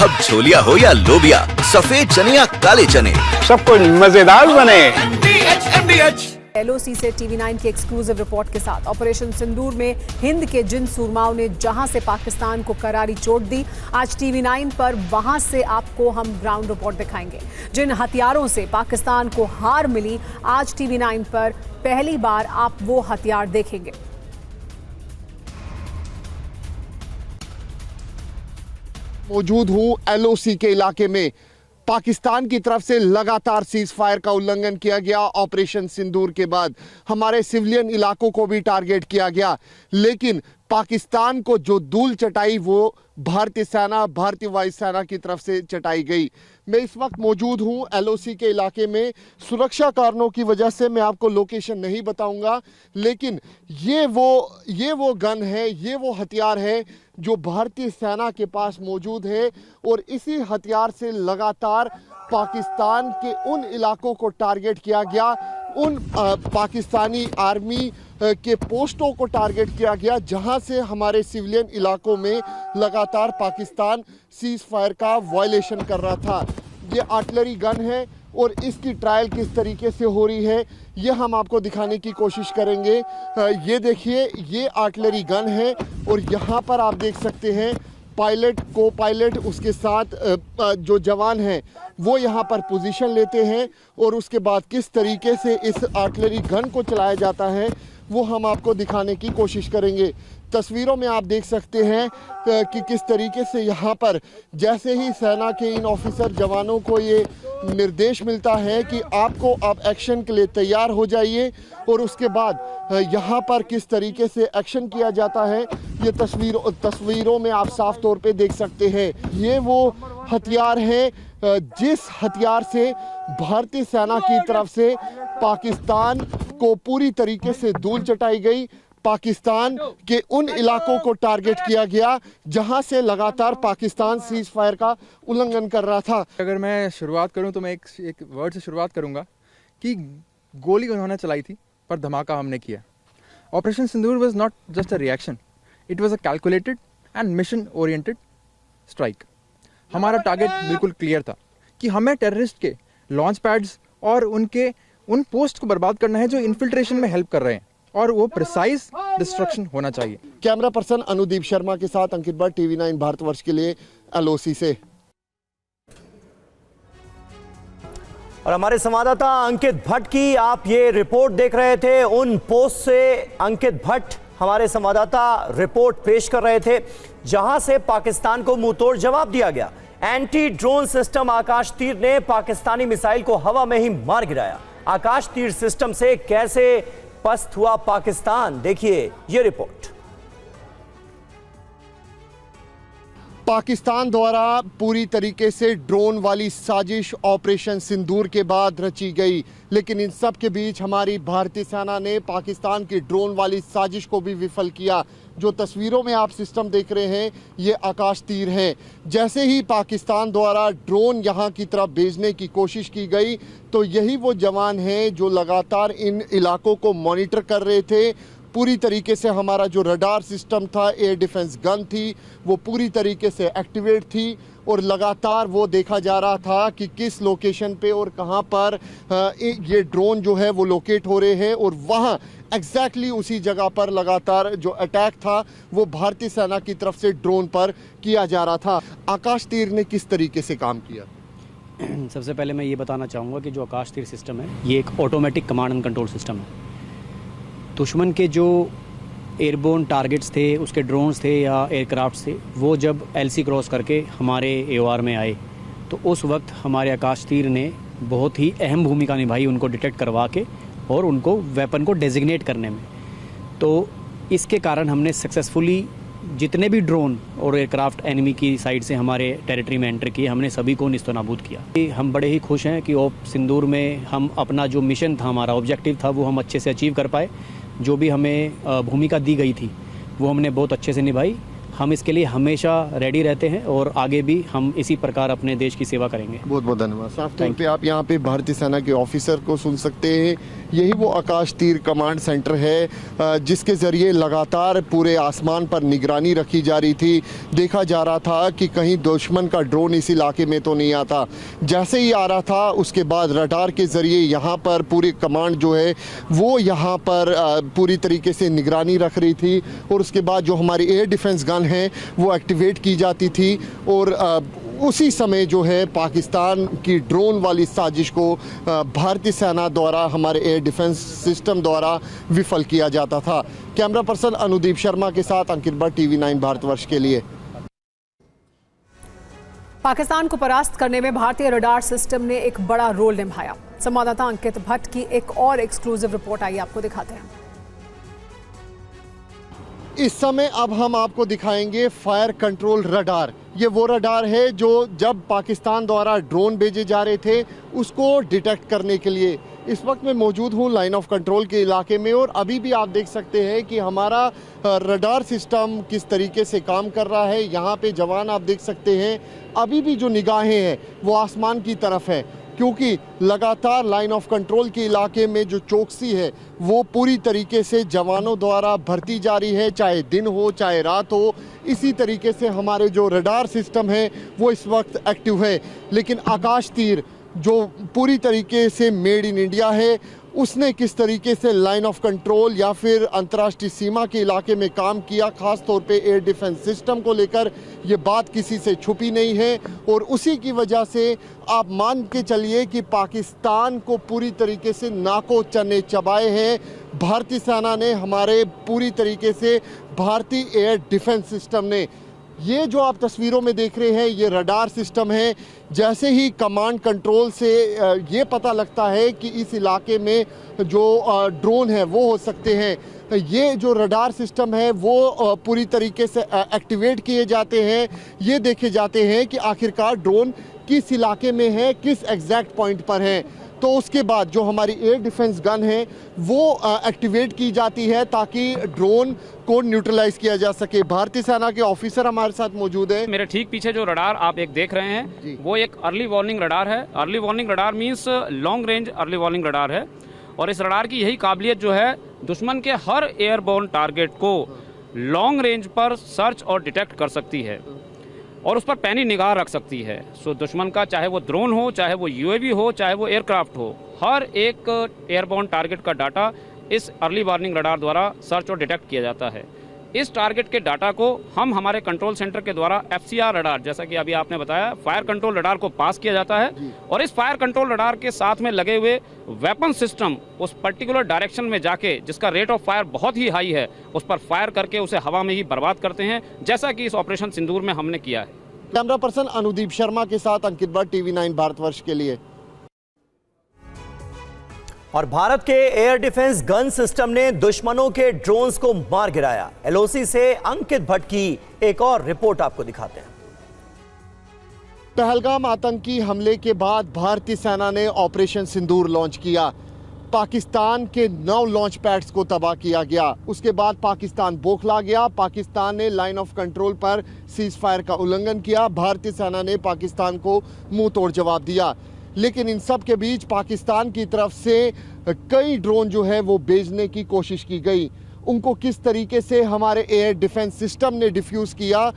अब छोलिया हो या लोबिया, सफेद चने या काले चने, सब कुछ मजेदार बने। LOC से TV9 की एक्सक्लूसिव रिपोर्ट के साथ ऑपरेशन सिंदूर में हिंद के जिन सूरमाओं ने जहां से पाकिस्तान को करारी चोट दी, आज TV9 पर वहां से आपको हम ग्राउंड रिपोर्ट दिखाएंगे। जिन हथियारों से पाकिस्तान को हार मिली, आज TV9 पर पहली बार आप वो हथियार देखेंगे। मौजूद हूं LOC के इलाके में। पाकिस्तान की तरफ से लगातार सीज फायर का उल्लंघन किया गया। ऑपरेशन सिंदूर के बाद हमारे सिविलियन इलाकों को भी टारगेट किया गया, लेकिन पाकिस्तान को जो धूल चटाई वो भारतीय सेना, भारतीय वायुसेना की तरफ से चटाई गई। मैं इस वक्त मौजूद हूं LOC के इलाके में। सुरक्षा कारणों की वजह से मैं आपको लोकेशन नहीं बताऊंगा, लेकिन ये वो गन है, ये वो हथियार है जो भारतीय सेना के पास मौजूद है, और इसी हथियार से लगातार पाकिस्तान के उन इलाकों को टारगेट किया गया, उन पाकिस्तानी आर्मी के पोस्टों को टारगेट किया गया जहां से हमारे सिविलियन इलाकों में लगातार पाकिस्तान सीज फायर का वायलेशन कर रहा था। ये आर्टिलरी गन है और इसकी ट्रायल किस तरीके से हो रही है ये हम आपको दिखाने की कोशिश करेंगे। ये देखिए, ये आर्टिलरी गन है और यहाँ पर आप देख सकते हैं पायलट, को पायलट, उसके साथ जो जवान हैं वो यहाँ पर पोजीशन लेते हैं, और उसके बाद किस तरीके से इस आर्टिलरी गन को चलाया जाता है वो हम आपको दिखाने की कोशिश करेंगे। तस्वीरों में आप देख सकते हैं कि किस तरीके से यहाँ पर जैसे ही सेना के इन ऑफिसर जवानों को ये निर्देश मिलता है कि आपको अब एक्शन के लिए तैयार हो जाइए, और उसके बाद यहाँ पर किस तरीके से एक्शन किया जाता है ये तस्वीरों में आप साफ तौर पे देख सकते हैं। ये वो हथियार है जिस हथियार से भारतीय सेना की तरफ से पाकिस्तान को पूरी तरीके से धूल चटाई गई। पाकिस्तान के उन इलाकों को टारगेट किया गया जहां से लगातार पाकिस्तान सीज फायर का उल्लंघन कर रहा था। अगर मैं शुरुआत करूं तो मैं एक वर्ड से शुरुआत करूंगा कि गोली उन्होंने चलाई थी पर धमाका हमने किया। Operation Sindoor was not just a reaction, it was a calculated and mission oriented strike. हमारा टारगेट बिल्कुल क्लियर था कि हमें टेररिस्ट के लॉन्च पैड्स और उनके उन पोस्ट को बर्बाद करना है जो इन्फिल्ट्रेशन में हेल्प कर रहे हैं, और वो प्रिसाइज डिस्ट्रक्शन होना चाहिए। कैमरा पर्सन अनुदीप शर्मा के साथ अंकित भट्ट, TV9 भारतवर्ष के लिए LOC से। और हमारे संवाददाता अंकित भट्ट की आप ये रिपोर्ट देख रहे थे। उन पोस्ट से अंकित भट्ट हमारे संवाददाता रिपोर्ट पेश कर रहे थे जहां से पाकिस्तान को मुंहतोड़ जवाब दिया गया। एंटी ड्रोन सिस्टम आकाश तीर ने पाकिस्तानी मिसाइल को हवा में ही मार गिराया। आकाश तीर सिस्टम से कैसे पस्त हुआ पाकिस्तान, देखिए ये रिपोर्ट। पाकिस्तान द्वारा पूरी तरीके से ड्रोन वाली साजिश ऑपरेशन सिंदूर के बाद रची गई, लेकिन इन सब के बीच हमारी भारतीय सेना ने पाकिस्तान की ड्रोन वाली साजिश को भी विफल किया। जो तस्वीरों में आप सिस्टम देख रहे हैं ये आकाश तीर हैं। जैसे ही पाकिस्तान द्वारा ड्रोन यहाँ की तरफ भेजने की कोशिश की गई तो यही वो जवान हैं जो लगातार इन इलाकों को मॉनिटर कर रहे थे। पूरी तरीके से हमारा जो रडार सिस्टम था, एयर डिफेंस गन थी, वो पूरी तरीके से एक्टिवेट थी, और लगातार वो देखा जा रहा था कि किस लोकेशन पे और कहां पर ये ड्रोन जो है वो लोकेट हो रहे हैं, और वहां एग्जैक्टली उसी जगह पर लगातार जो अटैक था वो भारतीय सेना की तरफ से ड्रोन पर किया जा रहा था। आकाश तीर ने किस तरीके से काम किया? सबसे पहले मैं ये बताना चाहूँगा कि जो आकाश तीर सिस्टम है ये एक automatic command and control system है। दुश्मन के जो एयरबोर्न टारगेट्स थे, उसके ड्रोन्स थे या एयरक्राफ्ट थे, वो जब LC क्रॉस करके हमारे AOR में आए तो उस वक्त हमारे आकाश तीर ने बहुत ही अहम भूमिका निभाई उनको डिटेक्ट करवा के और उनको वेपन को डेजिग्नेट करने में। तो इसके कारण हमने सक्सेसफुली जितने भी ड्रोन और एयरक्राफ्ट एनिमी की साइड से हमारे टेरिटरी में एंटर किए, हमने सभी को निस्तनाबूद किया। हम बड़े ही खुश हैं कि सिंदूर में हम अपना जो मिशन था, हमारा ऑब्जेक्टिव था, वो हम अच्छे से अचीव कर पाए। जो भी हमें भूमिका दी गई थी वो हमने बहुत अच्छे से निभाई। हम इसके लिए हमेशा रेडी रहते हैं और आगे भी हम इसी प्रकार अपने देश की सेवा करेंगे। बहुत बहुत धन्यवाद। साफ तौर पे आप यहाँ पे भारतीय सेना के ऑफिसर को सुन सकते हैं। यही वो आकाश तीर कमांड सेंटर है जिसके ज़रिए लगातार पूरे आसमान पर निगरानी रखी जा रही थी। देखा जा रहा था कि कहीं दुश्मन का ड्रोन इस इलाके में तो नहीं आता। जैसे ही आ रहा था उसके बाद रडार के ज़रिए यहाँ पर पूरी कमांड जो है वो यहाँ पर पूरी तरीके से निगरानी रख रही थी और उसके बाद जो हमारी एयर डिफेंस गन है वो एक्टिवेट की जाती थी और उसी समय जो है पाकिस्तान की ड्रोन वाली साजिश को भारतीय सेना द्वारा हमारे एयर डिफेंस सिस्टम द्वारा विफल किया जाता था। कैमरा पर्सन अनुदीप शर्मा के साथ अंकित भट्ट, TV9 भारतवर्ष के लिए। पाकिस्तान को परास्त करने में भारतीय रडार सिस्टम ने एक बड़ा रोल निभाया। संवाददाता अंकित भट्ट की एक और एक्सक्लूसिव रिपोर्ट आई, आपको दिखाते हैं। इस समय अब हम आपको दिखाएंगे फायर कंट्रोल रडार। ये वो रडार है जो जब पाकिस्तान द्वारा ड्रोन भेजे जा रहे थे उसको डिटेक्ट करने के लिए। इस वक्त मैं मौजूद हूँ लाइन ऑफ कंट्रोल के इलाके में और अभी भी आप देख सकते हैं कि हमारा रडार सिस्टम किस तरीके से काम कर रहा है। यहाँ पे जवान आप देख सकते हैं, अभी भी जो निगाहें हैं वो आसमान की तरफ है क्योंकि लगातार लाइन ऑफ कंट्रोल के इलाके में जो चौकसी है वो पूरी तरीके से जवानों द्वारा भरती जा रही है, चाहे दिन हो चाहे रात हो। इसी तरीके से हमारे जो रडार सिस्टम है वो इस वक्त एक्टिव है। लेकिन आकाश तीर जो पूरी तरीके से मेड इन इंडिया है उसने किस तरीके से लाइन ऑफ कंट्रोल या फिर अंतर्राष्ट्रीय सीमा के इलाके में काम किया, खास तौर पे एयर डिफेंस सिस्टम को लेकर ये बात किसी से छुपी नहीं है और उसी की वजह से आप मान के चलिए कि पाकिस्तान को पूरी तरीके से नाको चने चबाए हैं भारतीय सेना ने, हमारे पूरी तरीके से भारतीय एयर डिफेंस सिस्टम ने। ये जो आप तस्वीरों में देख रहे हैं ये रडार सिस्टम है। जैसे ही कमांड कंट्रोल से ये पता लगता है कि इस इलाके में जो ड्रोन है वो हो सकते हैं, ये जो रडार सिस्टम है वो पूरी तरीके से एक्टिवेट किए जाते हैं। ये देखे जाते हैं कि आखिरकार ड्रोन किस इलाके में है, किस एग्जैक्ट पॉइंट पर है। तो उसके बाद जो हमारी एयर डिफेंस गन है वो एक्टिवेट की जाती है ताकि ड्रोन को न्यूट्रलाइज किया जा सके। भारतीय सेना के ऑफिसर हमारे साथ मौजूद है। मेरे ठीक पीछे जो रडार आप एक देख रहे हैं वो एक अर्ली वार्निंग रडार है। Early warning radar means long range early warning radar है और इस रडार की यही काबिलियत जो है दुश्मन के हर एयरबोर्न टारगेट को लॉन्ग रेंज पर सर्च और डिटेक्ट कर सकती है और उस पर पैनी निगाह रख सकती है। सो दुश्मन का चाहे वो ड्रोन हो, चाहे वो यूएवी हो, चाहे वो एयरक्राफ्ट हो, हर एक एयरबोर्न टारगेट का डाटा इस अर्ली वार्निंग रडार द्वारा सर्च और डिटेक्ट किया जाता है। इस टारगेट के डाटा को हम हमारे कंट्रोल सेंटर के द्वारा FCR रडार, जैसा कि अभी आपने बताया, फायर कंट्रोल रडार को पास किया जाता है और इस फायर कंट्रोल रडार के साथ में लगे हुए वेपन सिस्टम उस पर्टिकुलर डायरेक्शन में जाके जिसका रेट ऑफ फायर बहुत ही हाई है उस पर फायर करके उसे हवा में ही बर्बाद करते हैं, जैसा कि इस ऑपरेशन सिंदूर में हमने किया है। कैमरा पर्सन अनुदीप शर्मा के साथ अंकित भट्ट, TV9 भारतवर्ष के लिए। और भारत के एयर डिफेंस गन सिस्टम ने दुश्मनों के ड्रोन्स को मार गिराया। LOC से अंकित भट्ट की एक और रिपोर्ट आपको दिखाते हैं। पहलगाम आतंकी हमले के बाद भारतीय सेना ने ऑपरेशन सिंदूर लॉन्च किया। पाकिस्तान के 9 लॉन्च पैड्स को तबाह किया गया। उसके बाद पाकिस्तान बौखला गया। पाकिस्तान ने लाइन ऑफ कंट्रोल पर सीज फायर का उल्लंघन किया। भारतीय सेना ने पाकिस्तान को मुंह तोड़ जवाब दिया। लेकिन इन सब के बीच पाकिस्तान की तरफ से कई ड्रोन जो है वो भेजने की कोशिश की गई। उनको किस तरीके से हमारे एयर डिफेंस सिस्टम ने डिफ्यूज़ किया,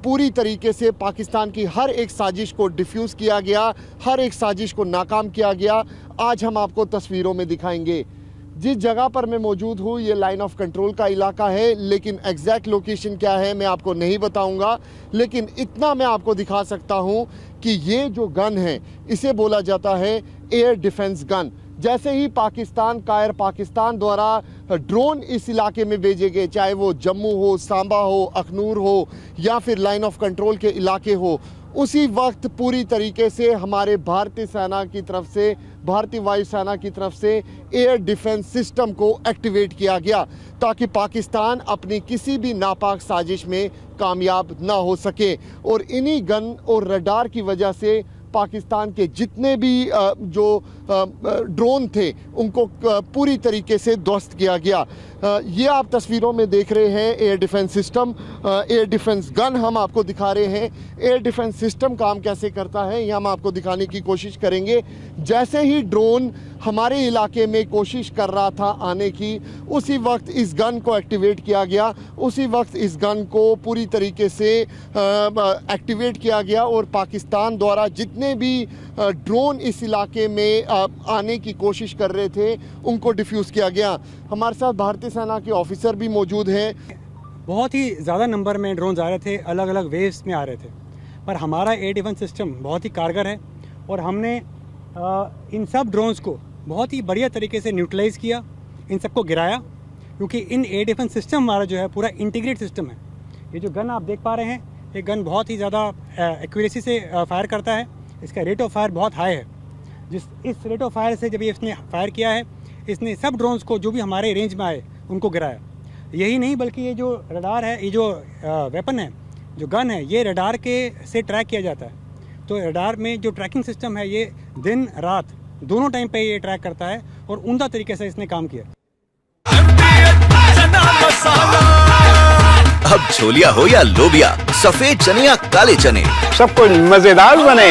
पूरी तरीके से पाकिस्तान की हर एक साजिश को डिफ्यूज़ किया गया, हर एक साजिश को नाकाम किया गया। आज हम आपको तस्वीरों में दिखाएंगे। जिस जगह पर मैं मौजूद हूँ ये लाइन ऑफ कंट्रोल का इलाका है, लेकिन एग्जैक्ट लोकेशन क्या है मैं आपको नहीं बताऊंगा। लेकिन इतना मैं आपको दिखा सकता हूँ कि ये जो गन है इसे बोला जाता है एयर डिफेंस गन। जैसे ही पाकिस्तान द्वारा ड्रोन इस इलाके में भेजे गए, चाहे वो जम्मू हो, सांबा हो, अखनूर हो या फिर लाइन ऑफ कंट्रोल के इलाके हो, उसी वक्त पूरी तरीके से हमारे भारतीय सेना की तरफ से, भारतीय वायुसेना की तरफ से एयर डिफेंस सिस्टम को एक्टिवेट किया गया ताकि पाकिस्तान अपनी किसी भी नापाक साजिश में कामयाब ना हो सके। और इन्हीं गन और रडार की वजह से पाकिस्तान के जितने भी जो ड्रोन थे उनको पूरी तरीके से ध्वस्त किया गया। ये आप तस्वीरों में देख रहे हैं air defence system, air defence gun हम आपको दिखा रहे हैं। एयर डिफेंस सिस्टम काम कैसे करता है ये हम आपको दिखाने की कोशिश करेंगे। जैसे ही ड्रोन हमारे इलाके में कोशिश कर रहा था आने की, उसी वक्त इस गन को एक्टिवेट किया गया, उसी वक्त इस गन को पूरी तरीके से एक्टिवेट किया गया और पाकिस्तान द्वारा जितने भी ड्रोन इस इलाके में आने की कोशिश कर रहे थे उनको डिफ्यूज़ किया गया। हमारे साथ भारतीय सेना के ऑफिसर भी मौजूद हैं। बहुत ही ज़्यादा नंबर में ड्रोन्स आ रहे थे, अलग अलग वेव्स में आ रहे थे, पर हमारा एयर डिफेंस सिस्टम बहुत ही कारगर है और हमने इन सब ड्रोन्स को बहुत ही बढ़िया तरीके से न्यूट्रलाइज़ किया, इन सबको गिराया, क्योंकि इन एयर डिफेंस सिस्टम हमारा जो है पूरा इंटीग्रेट सिस्टम है। ये जो गन आप देख पा रहे हैं, ये गन बहुत ही ज़्यादा एक्यूरेसी से फायर करता है, इसका रेट ऑफ फायर बहुत हाई है। इस रेट ऑफ फायर से जब ये इसने फायर किया है, इसने सब ड्रोन्स को जो भी हमारे रेंज में आए उनको गिराया। यही नहीं बल्कि ये जो रडार है, ये जो वेपन है, जो गन है, ये रडार के से ट्रैक किया जाता है। तो रडार में जो ट्रैकिंग सिस्टम है ये दिन रात दोनों टाइम पे ये ट्रैक करता है और उम्दा तरीके से इसने काम किया। अब छोलिया हो या लोबिया, सफेद चने या काले चने, सबको मजेदार बने।